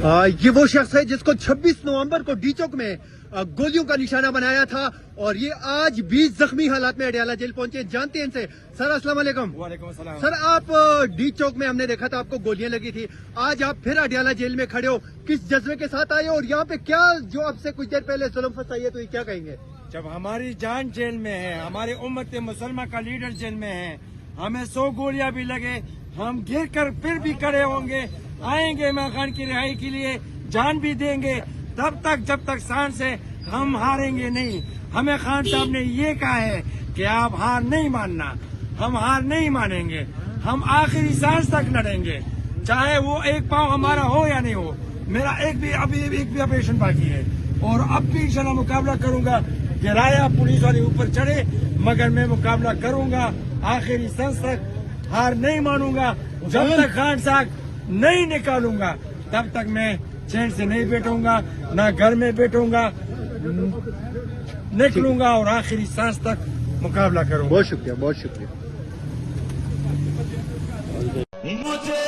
ये वो शख्स है जिसको 26 नवंबर को डी चौक में गोलियों का निशाना बनाया था और ये आज भी जख्मी हालात में अडयाला जेल पहुंचे। जानते हैं इनसे। सर अस्सलाम वालेकुम। वालेकुम अस्सलाम। सर आप डी चौक में हमने देखा था आपको गोलियां लगी थी, आज आप फिर अडयाला जेल में खड़े हो, किस जज्बे के साथ आए और यहाँ पे क्या जो आपसे कुछ देर पहले जुल्म फसाई है तो ये क्या कहेंगे? जब हमारी जान जेल में है, हमारी उम्मत मुसलमान का लीडर जेल में है, हमें 100 गोलियां भी लगे, हम गिर कर फिर भी खड़े होंगे, आएंगे इमरान खान की रिहाई के लिए, जान भी देंगे तब तक जब तक सांस है, हम हारेंगे नहीं। हमें खान साहब ने ये कहा है कि आप हार नहीं मानना, हम हार नहीं मानेंगे, हम आखिरी सांस तक लड़ेंगे, चाहे वो एक पाँव हमारा हो या नहीं हो। मेरा एक भी ऑपरेशन बाकी है और अब भी इंशाल्लाह मुकाबला करूंगा। गिराया पुलिस वाले ऊपर चढ़े, मगर मैं मुकाबला करूंगा आखिरी सांस तक, हार नहीं मानूंगा। जब तक खान साहब नहीं निकालूंगा तब तक मैं चैन से नहीं बैठूंगा, ना घर में बैठूंगा, निकलूंगा और आखिरी सांस तक मुकाबला करूंगा। बहुत शुक्रिया, बहुत शुक्रिया। मुझे